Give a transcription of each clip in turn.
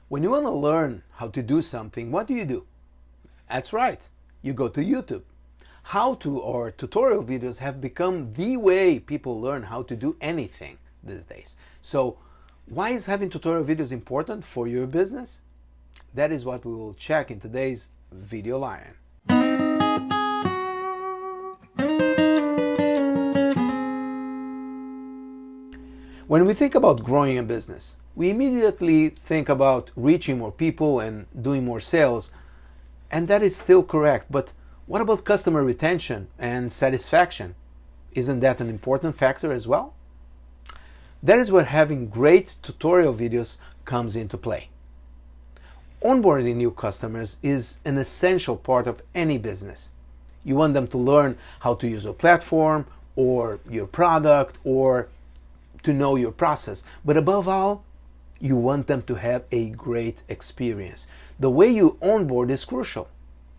When you want to learn how to do something, what do? That's right, you go to YouTube. How-to or tutorial videos have become the way people learn how to do anything these days. So why is having tutorial videos important for your business? That is what we will check in today's Video Lion. When we think about growing a business, we immediately think about reaching more people and doing more sales, and that is still correct, but what about customer retention and satisfaction? Isn't that an important factor as well? That is where having great tutorial videos comes into play. Onboarding new customers is an essential part of any business. You want them to learn how to use a platform or your product or to know your process. But above all, you want them to have a great experience. The way you onboard is crucial.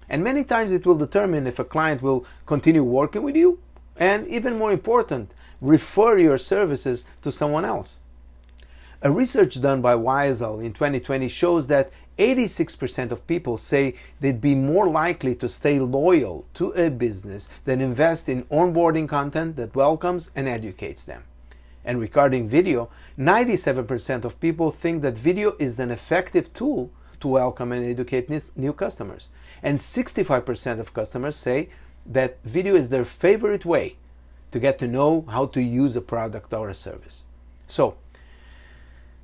And many times it will determine if a client will continue working with you, and even more important, refer your services to someone else. A research done by Weisel in 2020 shows that 86% of people say they'd be more likely to stay loyal to a business than invest in onboarding content that welcomes and educates them. And regarding video, 97% of people think that video is an effective tool to welcome and educate new customers. And 65% of customers say that video is their favorite way to get to know how to use a product or a service. So,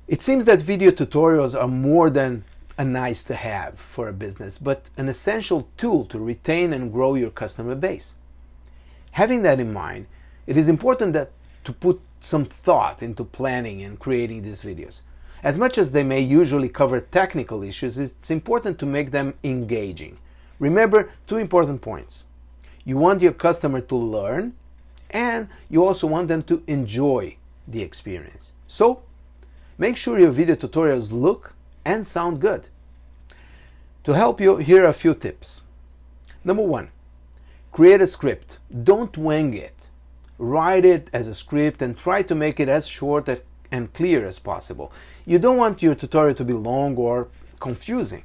it seems that video tutorials are more than a nice to have for a business, but an essential tool to retain and grow your customer base. Having that in mind, it is important to put some thought into planning and creating these videos. As much as they may usually cover technical issues, it's important to make them engaging. Remember two important points. You want your customer to learn, and you also want them to enjoy the experience. So, make sure your video tutorials look and sound good. To help you, here are a few tips. Number one, create a script. Don't wing it. Write it as a script and try to make it as short and clear as possible. You don't want your tutorial to be long or confusing.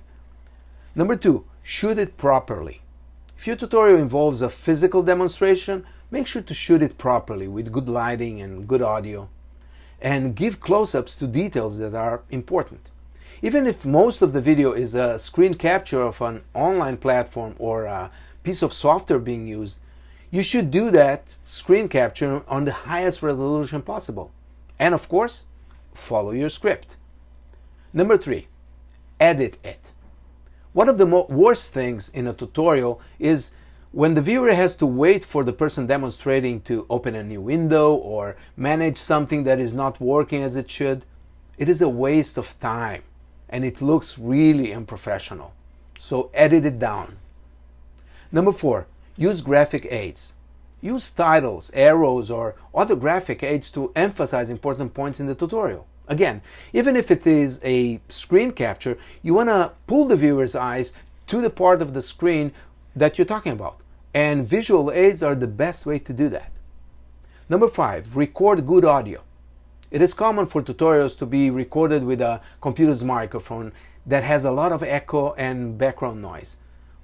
Number two, shoot it properly. If your tutorial involves a physical demonstration, make sure to shoot it properly with good lighting and good audio. And give close-ups to details that are important. Even if most of the video is a screen capture of an online platform or a piece of software being used, you should do that screen capture on the highest resolution possible. And of course, follow your script. Number three, edit it. One of the worst things in a tutorial is when the viewer has to wait for the person demonstrating to open a new window or manage something that is not working as it should. It is a waste of time and it looks really unprofessional. So edit it down. Number four, use graphic aids. Use titles, arrows, or other graphic aids to emphasize important points in the tutorial. Again, even if it is a screen capture, you want to pull the viewer's eyes to the part of the screen that you're talking about. And visual aids are the best way to do that. Number five, record good audio. It is common for tutorials to be recorded with a computer's microphone that has a lot of echo and background noise.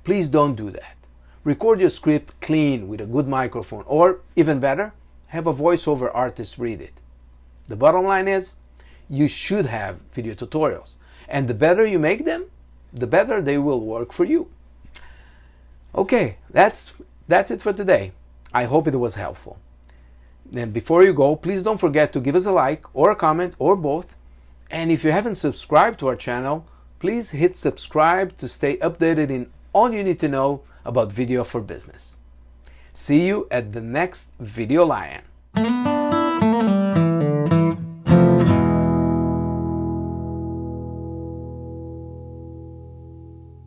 Please don't do that. Record your script clean with a good microphone, or even better, have a voiceover artist read it. The bottom line is, you should have video tutorials, and the better you make them, the better they will work for you. Okay, that's it for today. I hope it was helpful. And before you go, please don't forget to give us a like or a comment or both. And if you haven't subscribed to our channel, please hit subscribe to stay updated in all you need to know about video for business. See you at the next Video Lion.